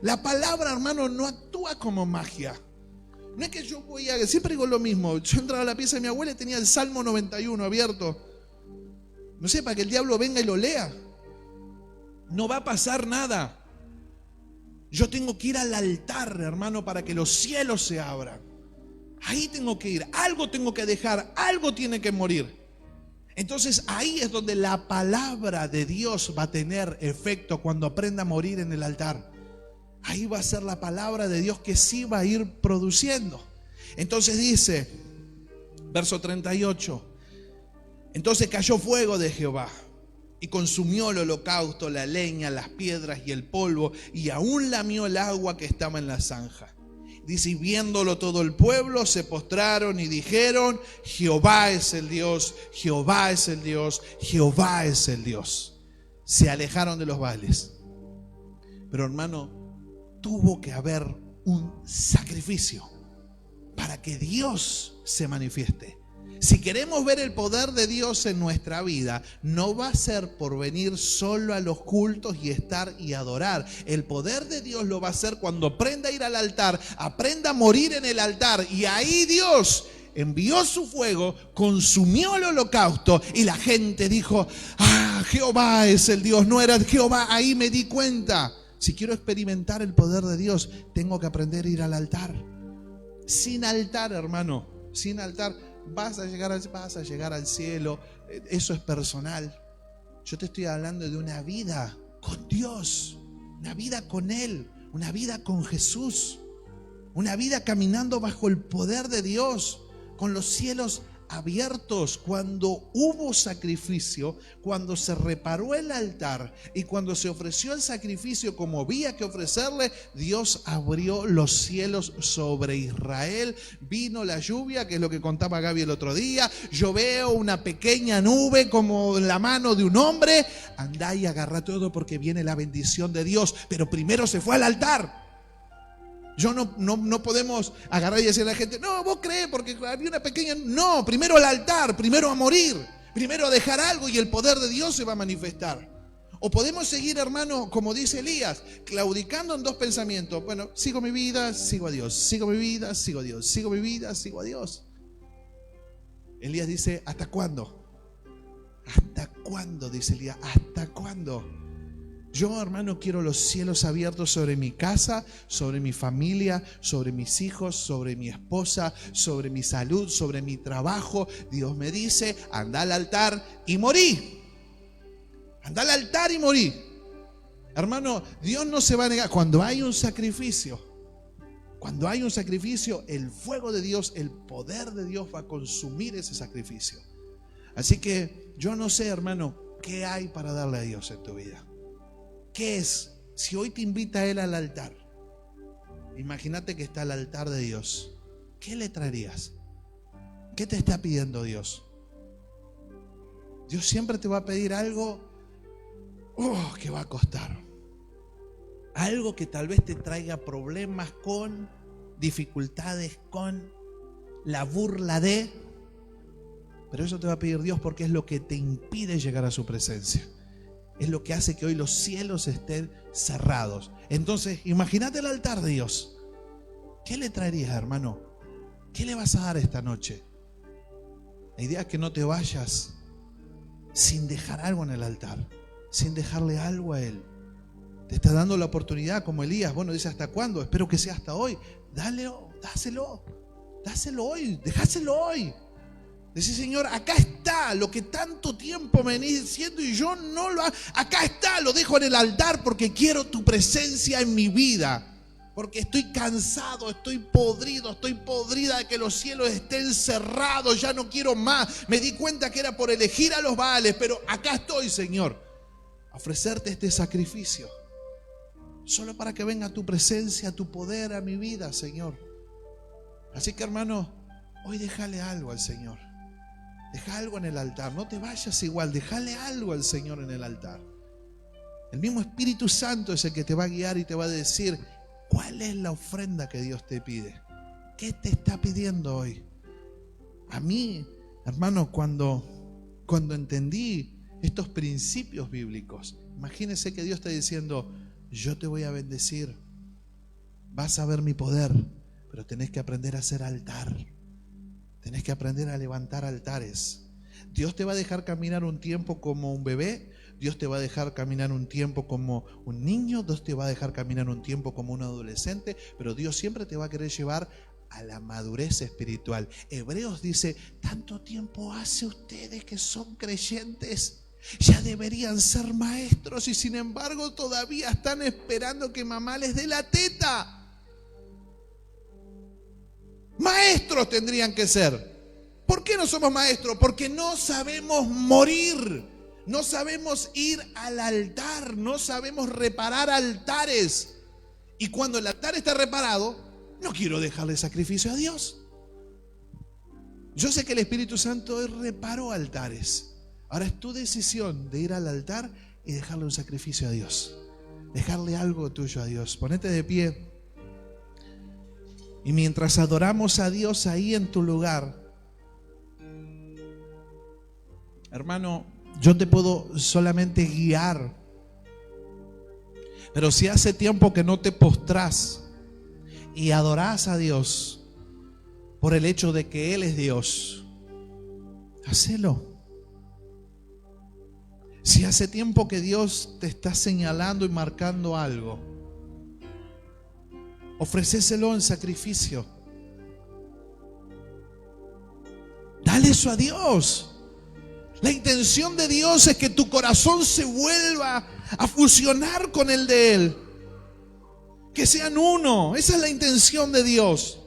La palabra, hermano, no actúa como magia. No es que yo siempre digo lo mismo. Yo entraba a la pieza de mi abuela y tenía el Salmo 91 abierto. No sé, para que el diablo venga y lo lea. No va a pasar nada. Yo tengo que ir al altar, hermano, para que los cielos se abran. Ahí tengo que ir, algo tengo que dejar, algo tiene que morir. Entonces ahí es donde la palabra de Dios va a tener efecto cuando aprenda a morir en el altar. Ahí va a ser la palabra de Dios que sí va a ir produciendo. Entonces dice, verso 38, entonces cayó fuego de Jehová y consumió el holocausto, la leña, las piedras y el polvo, y aún lamió el agua que estaba en la zanja. Dice, y viéndolo todo el pueblo, se postraron y dijeron, Jehová es el Dios, Jehová es el Dios, Jehová es el Dios. Se alejaron de los baales. Pero hermano, tuvo que haber un sacrificio para que Dios se manifieste. Si queremos ver el poder de Dios en nuestra vida, no va a ser por venir solo a los cultos y estar y adorar. El poder de Dios lo va a hacer cuando aprenda a ir al altar, aprenda a morir en el altar. Y ahí Dios envió su fuego, consumió el holocausto y la gente dijo, Jehová es el Dios, no era Jehová. Ahí me di cuenta. Si quiero experimentar el poder de Dios, tengo que aprender a ir al altar. Sin altar, hermano, sin altar, vas a llegar al cielo. Eso es personal. Yo te estoy hablando de una vida con Dios, una vida con Él, una vida con Jesús, una vida caminando bajo el poder de Dios, con los cielos abiertos. Cuando hubo sacrificio, cuando se reparó el altar y cuando se ofreció el sacrificio como había que ofrecerle, Dios abrió los cielos sobre Israel. Vino la lluvia, que es lo que contaba Gaby el otro día. Yo veo una pequeña nube como en la mano de un hombre. Andá y agarrá todo porque viene la bendición de Dios. Pero primero se fue al altar. No podemos agarrar y decir a la gente, no, vos crees porque había una pequeña... No, primero al altar, primero a morir, primero a dejar algo y el poder de Dios se va a manifestar. O podemos seguir, hermano, como dice Elías, claudicando en dos pensamientos. Bueno, sigo mi vida, sigo a Dios. Sigo mi vida, sigo a Dios. Sigo mi vida, sigo a Dios. Elías dice, ¿hasta cuándo? ¿Hasta cuándo? Dice Elías, ¿hasta cuándo? Yo, hermano, quiero los cielos abiertos sobre mi casa, sobre mi familia, sobre mis hijos, sobre mi esposa, sobre mi salud, sobre mi trabajo. Dios me dice, anda al altar y morí. Anda al altar y morí. Hermano, Dios no se va a negar. Cuando hay un sacrificio, el fuego de Dios, el poder de Dios va a consumir ese sacrificio. Así que yo no sé, hermano, ¿qué hay para darle a Dios en tu vida? ¿Qué es? Si hoy te invita a Él al altar, imagínate que está al altar de Dios, ¿qué le traerías? ¿Qué te está pidiendo Dios? Dios siempre te va a pedir algo que va a costar. Algo que tal vez te traiga problemas, con dificultades, con la burla de... Pero eso te va a pedir Dios porque es lo que te impide llegar a su presencia. Es lo que hace que hoy los cielos estén cerrados. Entonces, imagínate el altar de Dios. ¿Qué le traerías, hermano? ¿Qué le vas a dar esta noche? La idea es que no te vayas sin dejar algo en el altar, sin dejarle algo a Él. Te está dando la oportunidad, como Elías. Bueno, dice, ¿hasta cuándo? Espero que sea hasta hoy. Dáselo hoy, dejáselo hoy. Dice, Señor, acá está lo que tanto tiempo me venís diciendo y yo no lo hago. Acá está, lo dejo en el altar porque quiero tu presencia en mi vida. Porque estoy cansado, estoy podrida de que los cielos estén cerrados. Ya no quiero más. Me di cuenta que era por elegir a los Baales, pero acá estoy, Señor, a ofrecerte este sacrificio. Solo para que venga tu presencia, tu poder a mi vida, Señor. Así que, hermano, hoy déjale algo al Señor. Deja algo en el altar, no te vayas igual, déjale algo al Señor en el altar. El mismo Espíritu Santo es el que te va a guiar y te va a decir cuál es la ofrenda que Dios te pide. ¿Qué te está pidiendo hoy? A mí, hermano, cuando entendí estos principios bíblicos, imagínense que Dios está diciendo, yo te voy a bendecir, vas a ver mi poder, pero tenés que aprender a hacer altar. Tenés que aprender a levantar altares. Dios te va a dejar caminar un tiempo como un bebé, Dios te va a dejar caminar un tiempo como un niño, Dios te va a dejar caminar un tiempo como un adolescente, pero Dios siempre te va a querer llevar a la madurez espiritual. Hebreos dice, tanto tiempo hace ustedes que son creyentes, ya deberían ser maestros y sin embargo todavía están esperando que mamá les dé la teta. Maestros tendrían que ser. ¿Por qué no somos maestros? Porque no sabemos morir, no sabemos ir al altar, no sabemos reparar altares. Y cuando el altar está reparado, no quiero dejarle sacrificio a Dios. Yo sé que el Espíritu Santo hoy reparó altares. Ahora es tu decisión de ir al altar y dejarle un sacrificio a Dios. Dejarle algo tuyo a Dios. Ponete de pie. Y mientras adoramos a Dios ahí en tu lugar, hermano, yo te puedo solamente guiar. Pero si hace tiempo que no te postrás y adorás a Dios por el hecho de que Él es Dios, hacelo. Si hace tiempo que Dios te está señalando y marcando algo, ofrecéselo en sacrificio. Dale eso a Dios. La intención de Dios es que tu corazón se vuelva a fusionar con el de Él. Que sean uno. Esa es la intención de Dios.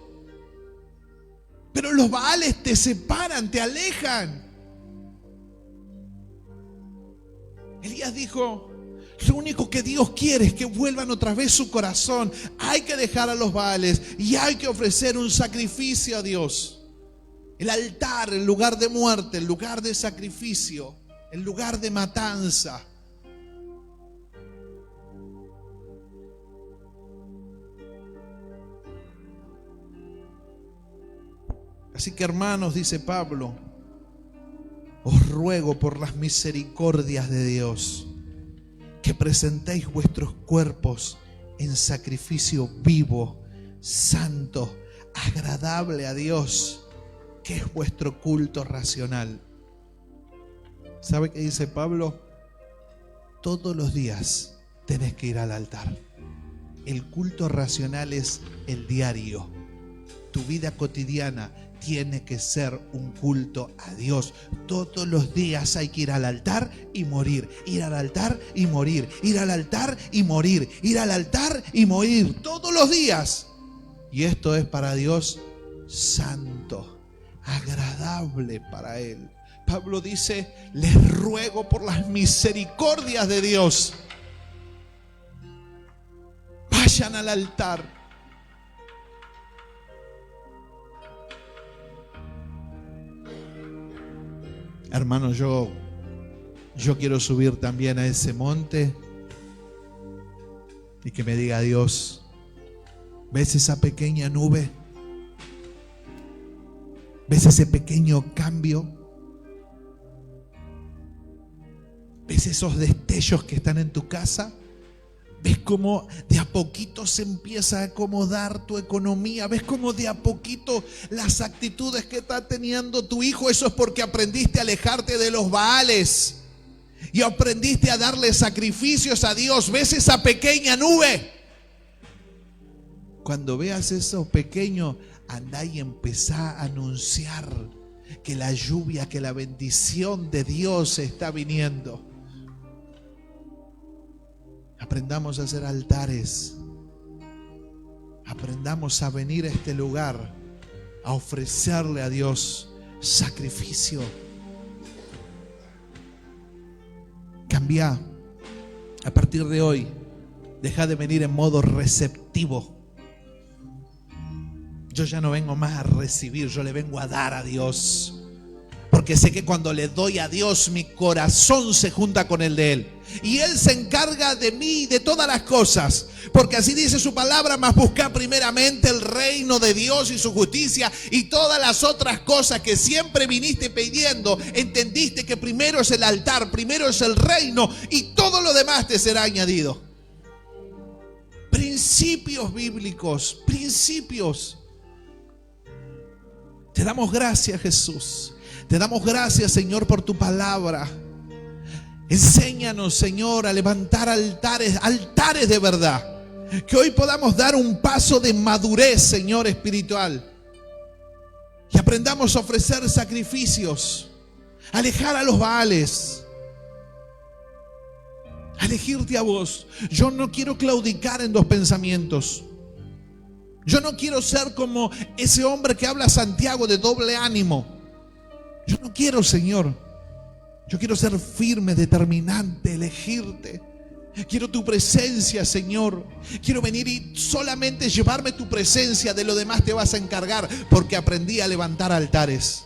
Pero los Baales te separan, te alejan. Elías dijo, lo único que Dios quiere es que vuelvan otra vez su corazón. Hay que dejar a los Baales y hay que ofrecer un sacrificio a Dios. El altar, el lugar de muerte, el lugar de sacrificio, el lugar de matanza. Así que hermanos, dice Pablo, os ruego por las misericordias de Dios que presentéis vuestros cuerpos en sacrificio vivo, santo, agradable a Dios, que es vuestro culto racional. ¿Sabe qué dice Pablo? Todos los días tenés que ir al altar. El culto racional es el diario. Tu vida cotidiana tiene que ser un culto a Dios. Todos los días hay que ir al altar y morir. Ir al altar y morir. Ir al altar y morir. Ir al altar y morir. Todos los días. Y esto es para Dios santo, agradable para Él. Pablo dice, les ruego por las misericordias de Dios, vayan al altar. Hermano, yo quiero subir también a ese monte y que me diga Dios, ¿ves esa pequeña nube? ¿Ves ese pequeño cambio? ¿Ves esos destellos que están en tu casa? ¿Ves cómo de a poquito se empieza a acomodar tu economía? ¿Ves cómo de a poquito las actitudes que está teniendo tu hijo? Eso es porque aprendiste a alejarte de los Baales y aprendiste a darle sacrificios a Dios. ¿Ves esa pequeña nube? Cuando veas eso pequeño, andá y empezá a anunciar que la lluvia, que la bendición de Dios está viniendo. Aprendamos a hacer altares. Aprendamos a venir a este lugar a ofrecerle a Dios sacrificio. Cambia. A partir de hoy, deja de venir en modo receptivo. Yo ya no vengo más a recibir, yo le vengo a dar a Dios. Porque sé que cuando le doy a Dios, mi corazón se junta con el de Él. Y Él se encarga de mí y de todas las cosas. Porque así dice su palabra, mas buscad primeramente el reino de Dios y su justicia, y todas las otras cosas que siempre viniste pidiendo, entendiste que primero es el altar, primero es el reino, y todo lo demás te será añadido. Principios bíblicos, principios. Te damos gracias, Jesús. Te damos gracias, Señor, por tu palabra. Enséñanos, Señor, a levantar altares, altares de verdad. Que hoy podamos dar un paso de madurez, Señor, espiritual. Y aprendamos a ofrecer sacrificios, a alejar a los Baales, a elegirte a vos. Yo no quiero claudicar en dos pensamientos. Yo no quiero ser como ese hombre que habla Santiago de doble ánimo. Yo no quiero, Señor. Yo quiero ser firme, determinante, elegirte. Quiero tu presencia, Señor. Quiero venir y solamente llevarme tu presencia. De lo demás te vas a encargar, porque aprendí a levantar altares.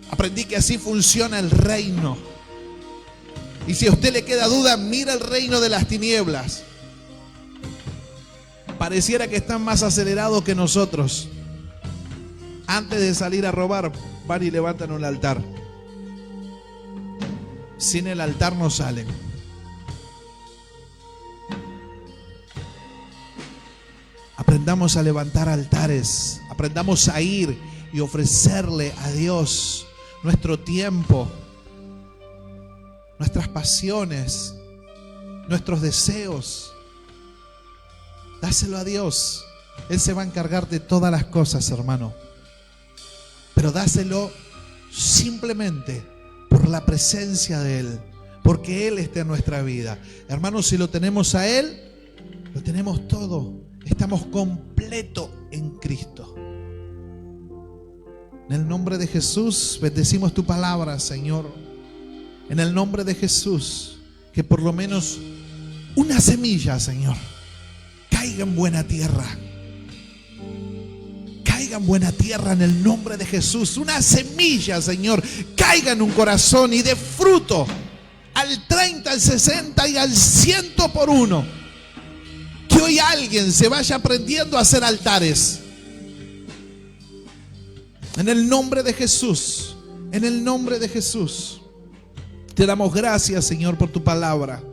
Aprendí que así funciona el reino. Y si a usted le queda duda, mira el reino de las tinieblas. Pareciera que están más acelerados que nosotros. Antes de salir a robar, van y levantan un altar. Sin el altar no salen. Aprendamos a levantar altares. Aprendamos a ir y ofrecerle a Dios nuestro tiempo, nuestras pasiones, nuestros deseos. Dáselo a Dios. Él se va a encargar de todas las cosas, hermano. Pero dáselo simplemente por la presencia de Él, porque Él está en nuestra vida. Hermanos, si lo tenemos a Él, lo tenemos todo. Estamos completos en Cristo. En el nombre de Jesús, bendecimos tu palabra, Señor. En el nombre de Jesús, que por lo menos una semilla, Señor, caiga en buena tierra. Caiga en buena tierra en el nombre de Jesús. Una semilla, Señor, caiga en un corazón y dé fruto al 30, al 60 y al 100 por uno. Que hoy alguien se vaya aprendiendo a hacer altares. En el nombre de Jesús. En el nombre de Jesús. Te damos gracias, Señor, por tu palabra.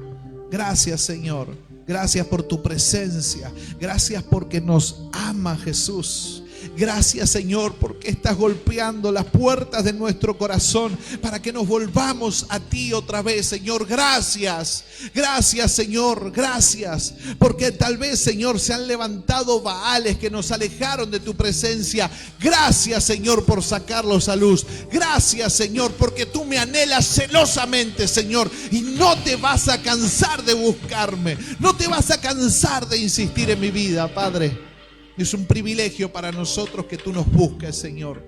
Gracias, Señor. Gracias por tu presencia. Gracias porque nos ama, Jesús. Gracias, Señor, porque estás golpeando las puertas de nuestro corazón para que nos volvamos a ti otra vez, Señor. Gracias, gracias, Señor, gracias, porque tal vez, Señor, se han levantado Baales que nos alejaron de tu presencia. Gracias, Señor, por sacarlos a luz. Gracias, Señor, porque tú me anhelas celosamente, Señor, y no te vas a cansar de buscarme, no te vas a cansar de insistir en mi vida, Padre. Es un privilegio para nosotros que tú nos busques, Señor.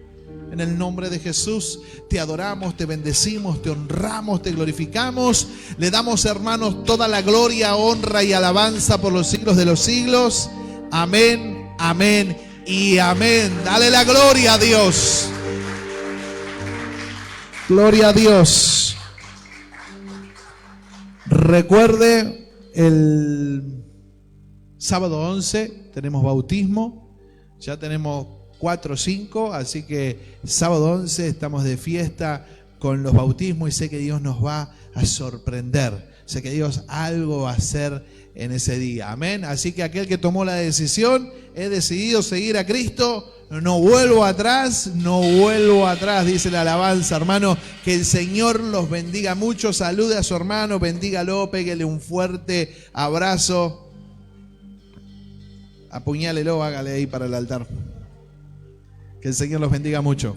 En el nombre de Jesús te adoramos, te bendecimos, te honramos, te glorificamos. Le damos, hermanos, toda la gloria, honra y alabanza por los siglos de los siglos. Amén, amén y amén. Dale la gloria a Dios. Gloria a Dios. Recuerde, el sábado 11 tenemos bautismo, ya tenemos 4 o 5, así que sábado 11 estamos de fiesta con los bautismos y sé que Dios nos va a sorprender, sé que Dios algo va a hacer en ese día, amén. Así que aquel que tomó la decisión, he decidido seguir a Cristo, no vuelvo atrás, dice la alabanza, hermano. Que el Señor los bendiga mucho, salude a su hermano, bendígalo, péguele un fuerte abrazo. Apuñálelo, hágale ahí para el altar. Que el Señor los bendiga mucho.